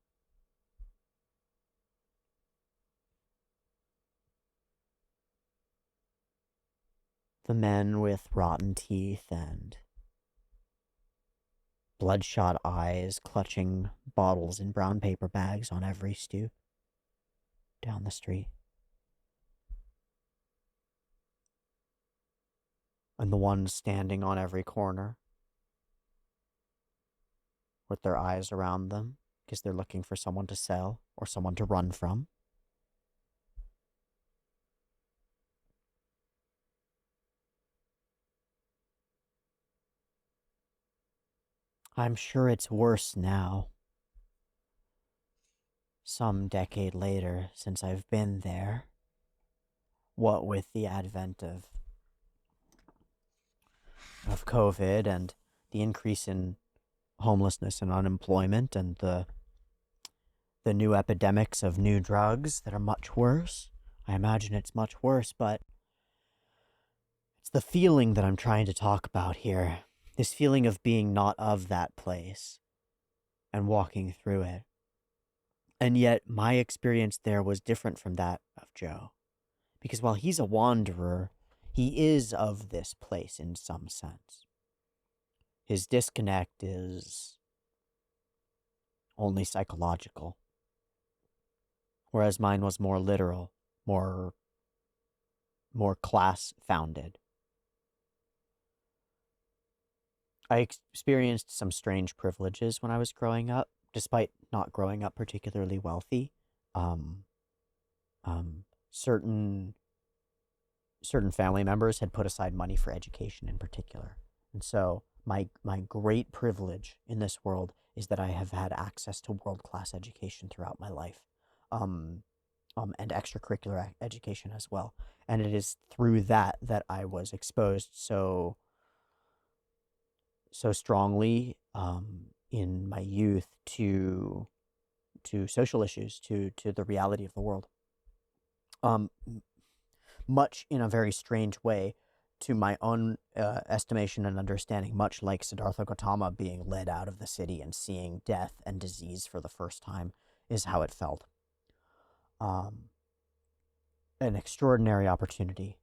The men with rotten teeth and bloodshot eyes clutching bottles in brown paper bags on every stoop down the street. And the ones standing on every corner with their eyes around them because they're looking for someone to sell or someone to run from. I'm sure it's worse now. Some decade later since I've been there. What with the advent of COVID and the increase in homelessness and unemployment and the new epidemics of new drugs that are much worse. I imagine it's much worse, but it's the feeling that I'm trying to talk about here. This feeling of being not of that place and walking through it. And yet my experience there was different from that of Joe. Because while he's a wanderer, he is of this place in some sense. His disconnect is only psychological, whereas mine was more literal, more class-founded. I experienced some strange privileges when I was growing up, despite not growing up particularly wealthy. Certain family members had put aside money for education in particular. And so my great privilege in this world is that I have had access to world-class education throughout my life, and extracurricular education as well. And it is through that I was exposed so strongly in my youth to social issues, to the reality of the world. Much in a very strange way, to my own estimation and understanding, much like Siddhartha Gautama being led out of the city and seeing death and disease for the first time is how it felt. An extraordinary opportunity,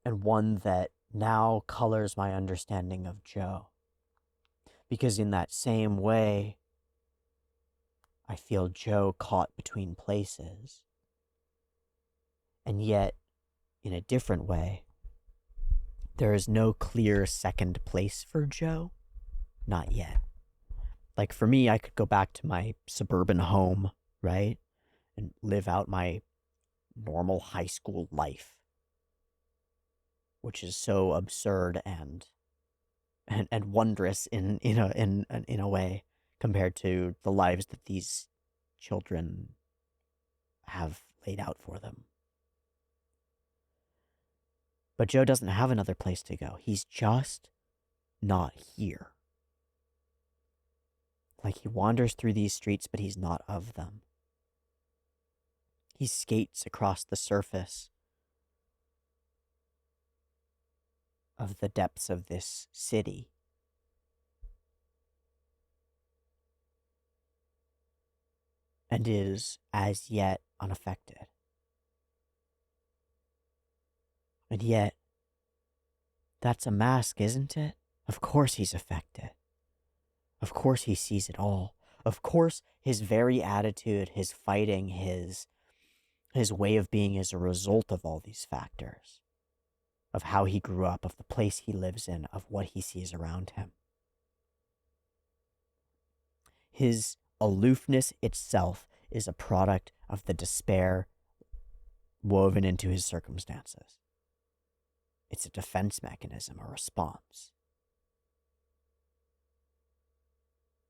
and one that now colors my understanding of Joe. Because in that same way, I feel Joe caught between places. And yet, in a different way, there is no clear second place for Joe. Not yet. Like for me, I could go back to my suburban home, right? And live out my normal high school life, which is so absurd and wondrous in a way compared to the lives that these children have laid out for them. But Joe doesn't have another place to go. He's just not here. Like he wanders through these streets, but he's not of them. He skates across the surface of the depths of this city. And is as yet unaffected. And yet, that's a mask, isn't it? Of course he's affected. Of course he sees it all. Of course his very attitude, his fighting, his way of being is a result of all these factors. Of how he grew up, of the place he lives in, of what he sees around him. His aloofness itself is a product of the despair woven into his circumstances. It's a defense mechanism, a response.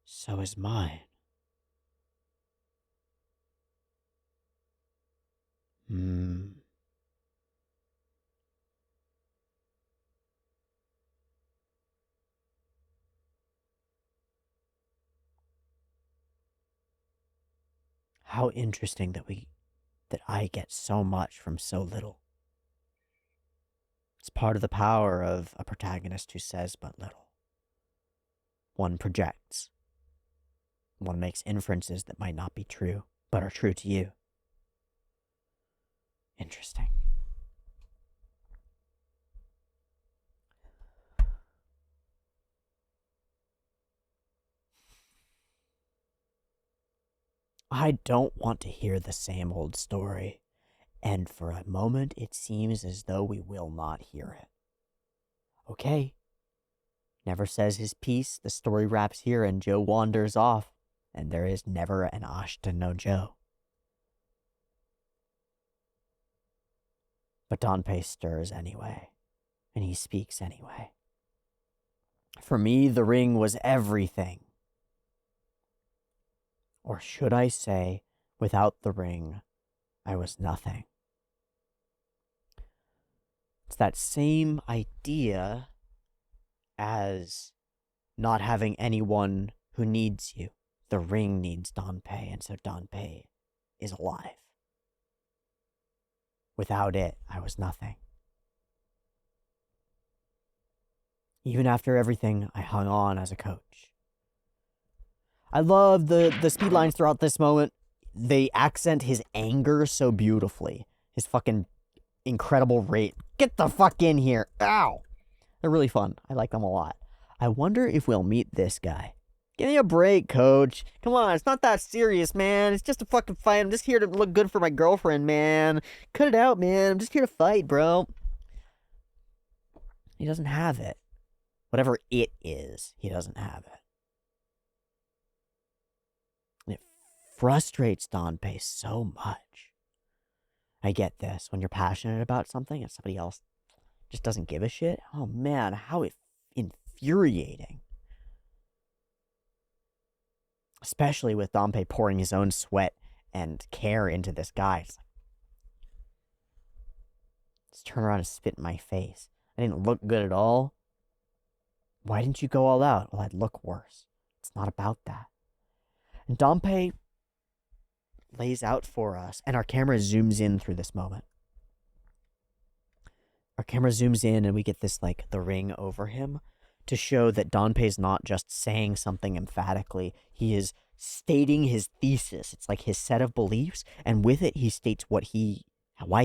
So is mine. How interesting that I get so much from so little. It's part of the power of a protagonist who says but little. One projects. One makes inferences that might not be true, but are true to you. Interesting. I don't want to hear the same old story, and for a moment it seems as though we will not hear it. Okay. Never says his piece, the story wraps here, and Joe wanders off, and there is never an Ashita no Joe. But Dante stirs anyway, and he speaks anyway. For me, the ring was everything. Or should I say, without the ring, I was nothing. It's that same idea as not having anyone who needs you. The ring needs Dante, and so Dante is alive. Without it, I was nothing. Even after everything, I hung on as a coach. I love the speed lines throughout this moment. They accent his anger so beautifully. His fucking incredible rate. Get the fuck in here. Ow! They're really fun. I like them a lot. I wonder if we'll meet this guy. Give me a break, coach. Come on, it's not that serious, man. It's just a fucking fight. I'm just here to look good for my girlfriend, man. Cut it out, man. I'm just here to fight, bro. He doesn't have it. Whatever it is, he doesn't have it. And it frustrates Dante so much. I get this. When you're passionate about something and somebody else just doesn't give a shit. Oh, man, how infuriating. Especially with Dante pouring his own sweat and care into this guy. It's like, just turn around and spit in my face. I didn't look good at all. Why didn't you go all out? Well, I'd look worse. It's not about that. And Dante lays out for us, and our camera zooms in through this moment. Our camera zooms in, and we get this, like, the ring over him to show that Dante's not just saying something emphatically. He is stating his thesis. It's like his set of beliefs, and with it, he states why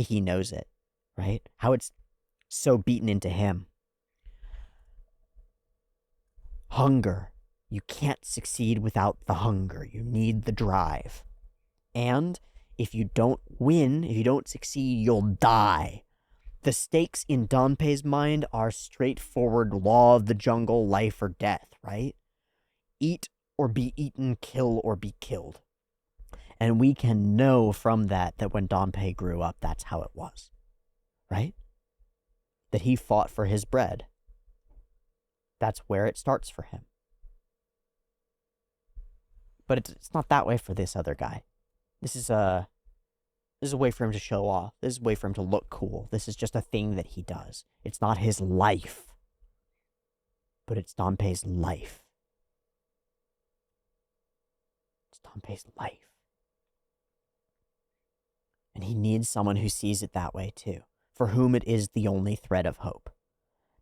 he knows it, right? How it's so beaten into him. Hunger. You can't succeed without the hunger. You need the drive. And if you don't win, if you don't succeed, you'll die. The stakes in Dante's mind are straightforward law of the jungle, life or death, right? Eat or be eaten, kill or be killed. And we can know from that when Dante grew up, that's how it was, right? That he fought for his bread. That's where it starts for him. But it's not that way for this other guy. This is a way for him to show off. This is a way for him to look cool. This is just a thing that he does. It's not his life. But it's Dante's life. It's Dante's life. And he needs someone who sees it that way too. For whom it is the only thread of hope.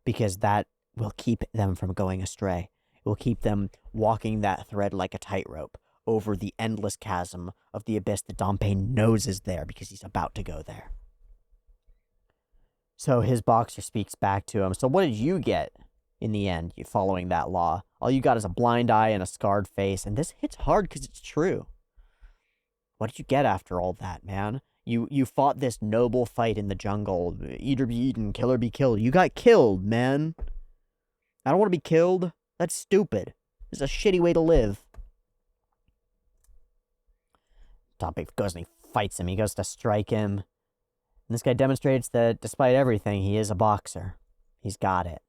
Because that will keep them from going astray. It will keep them walking that thread like a tightrope over the endless chasm of the abyss that Dante knows is there because he's about to go there. So his boxer speaks back to him. So what did you get in the end following that law? All you got is a blind eye and a scarred face. And this hits hard because it's true. What did you get after all that, man? You fought this noble fight in the jungle. Eat or be eaten, kill or be killed. You got killed, man. I don't want to be killed. That's stupid. This is a shitty way to live. Dante goes and he fights him. He goes to strike him. And this guy demonstrates that despite everything, he is a boxer. He's got it.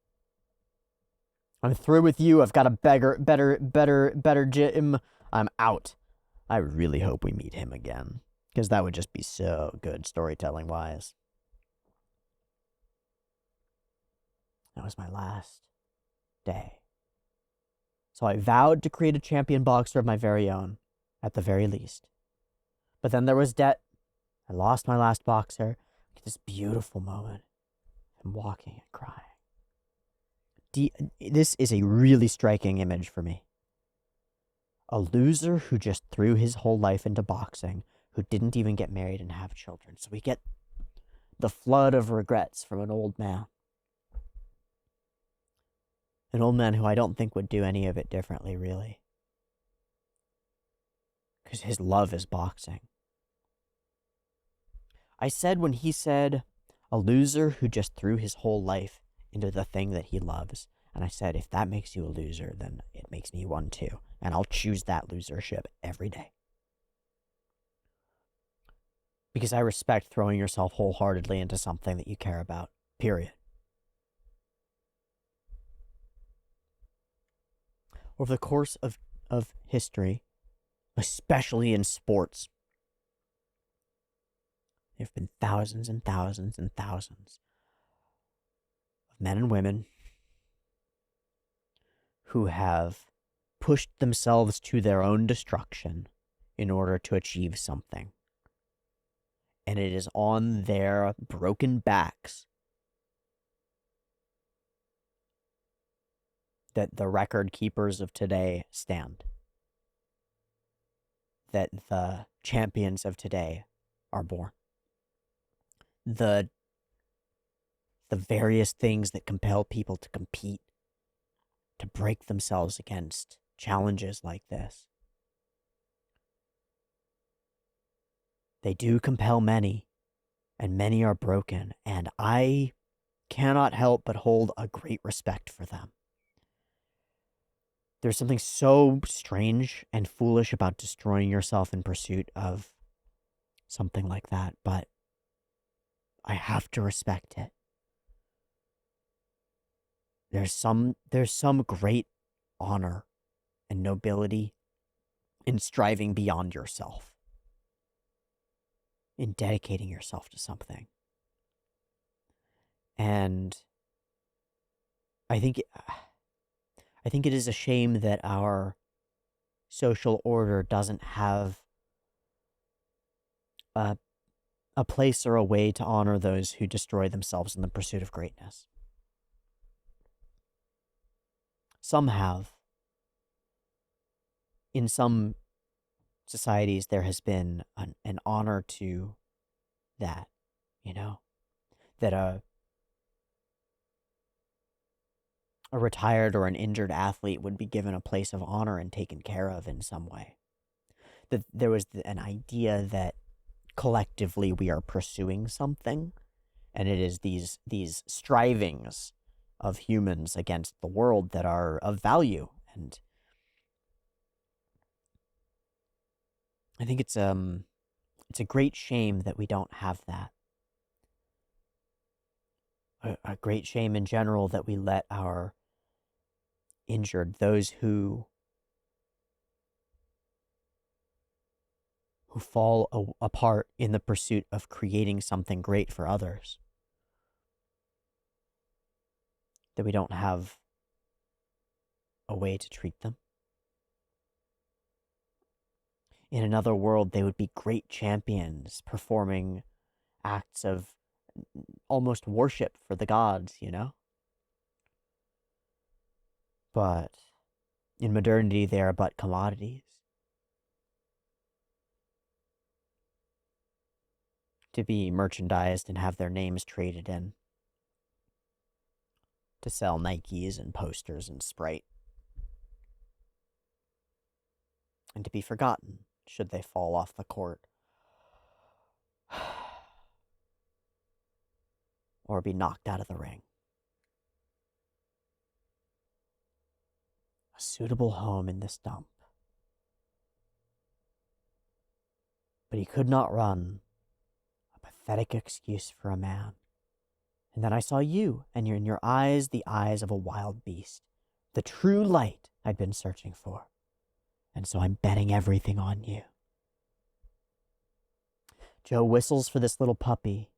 I'm through with you. I've got a better gym. I'm out. I really hope we meet him again. Because that would just be so good storytelling-wise. That was my last day. So I vowed to create a champion boxer of my very own, at the very least. But then there was debt. I lost my last boxer. This beautiful moment. I'm walking and crying. This is a really striking image for me. A loser who just threw his whole life into boxing, who didn't even get married and have children. So we get the flood of regrets from an old man. An old man who I don't think would do any of it differently, really. Because his love is boxing. I said when he said, a loser who just threw his whole life into the thing that he loves. And I said, if that makes you a loser, then it makes me one too. And I'll choose that losership every day. Because I respect throwing yourself wholeheartedly into something that you care about, period. Over the course of history, especially in sports, there have been thousands and thousands and thousands of men and women who have pushed themselves to their own destruction in order to achieve something. And it is on their broken backs that the record keepers of today stand. That the champions of today are born. The various things that compel people to compete, to break themselves against challenges like this. They do compel many, and many are broken, and I cannot help but hold a great respect for them. There's something so strange and foolish about destroying yourself in pursuit of something like that, but I have to respect it. There's some great honor and nobility in striving beyond yourself, in dedicating yourself to something. And I think it is a shame that our social order doesn't have a place or a way to honor those who destroy themselves in the pursuit of greatness. Some have. In some societies, there has been an honor to that, that a retired or an injured athlete would be given a place of honor and taken care of in some way. That there was an idea that collectively we are pursuing something, and it is these strivings of humans against the world that are of value. And I think it's a great shame that we don't have that. A great shame in general that we let our injured, those who fall apart in the pursuit of creating something great for others, that we don't have a way to treat them. In another world, they would be great champions performing acts of almost worship for the gods, But in modernity, they are but commodities. To be merchandised and have their names traded in. To sell Nikes and posters and Sprite. And to be forgotten should they fall off the court. Or be knocked out of the ring. A suitable home in this dump. But he could not run. A pathetic excuse for a man. And then I saw you, and in your eyes the eyes of a wild beast. The true light I'd been searching for. And so I'm betting everything on you. Joe whistles for this little puppy.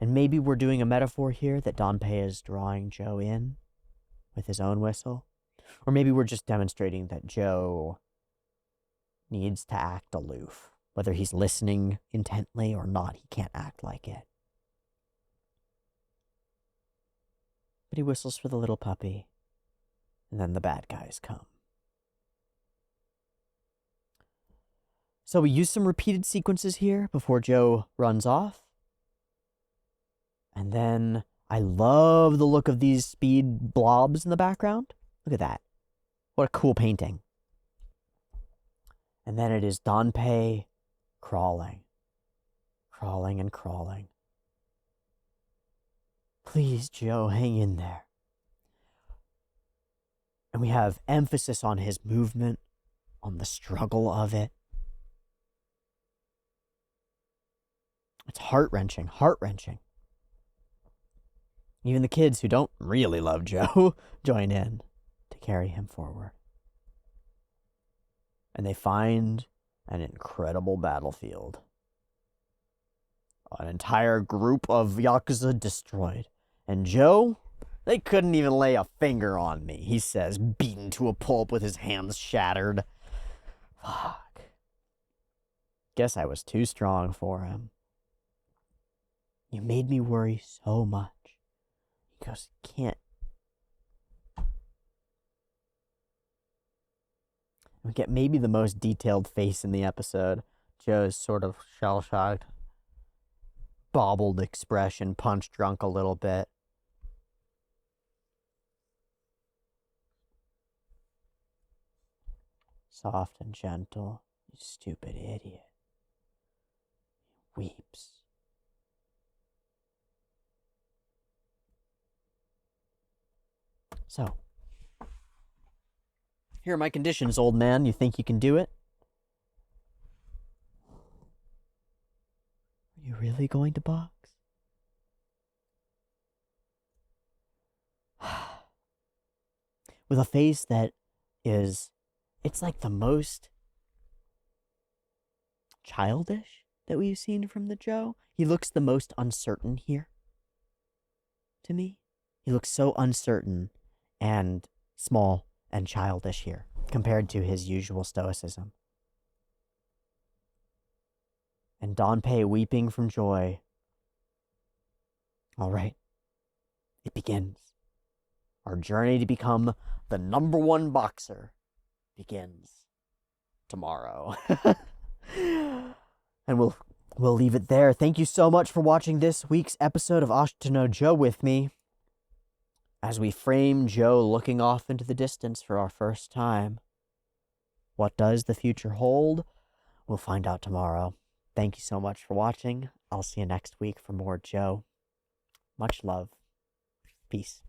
And maybe we're doing a metaphor here that Dante is drawing Joe in with his own whistle. Or maybe we're just demonstrating that Joe needs to act aloof. Whether he's listening intently or not, he can't act like it. But he whistles for the little puppy. And then the bad guys come. So we use some repeated sequences here before Joe runs off. And then I love the look of these speed blobs in the background. Look at that. What a cool painting. And then it is Dante crawling. Crawling and crawling. Please, Joe, hang in there. And we have emphasis on his movement, on the struggle of it. It's heart-wrenching, heart-wrenching. Even the kids who don't really love Joe join in to carry him forward. And they find an incredible battlefield. An entire group of Yakuza destroyed. And Joe, they couldn't even lay a finger on me, he says, beaten to a pulp with his hands shattered. Fuck. Guess I was too strong for him. You made me worry so much. He goes, can't. We get maybe the most detailed face in the episode. Joe's sort of shell-shocked, bobbled expression, punch-drunk a little bit. Soft and gentle. You stupid idiot. He weeps. So, here are my conditions, old man. You think you can do it? Are you really going to box? With a face that is, it's like the most childish that we've seen from the Joe. He looks the most uncertain here, to me. He looks so uncertain and small and childish here, compared to his usual stoicism. And Dante weeping from joy. All right, it begins. Our journey to become the #1 boxer begins tomorrow. And we'll leave it there. Thank you so much for watching this week's episode of Ashita no Joe with me, as we frame Joe looking off into the distance for our first time. What does the future hold? We'll find out tomorrow. Thank you so much for watching. I'll see you next week for more Joe. Much love. Peace.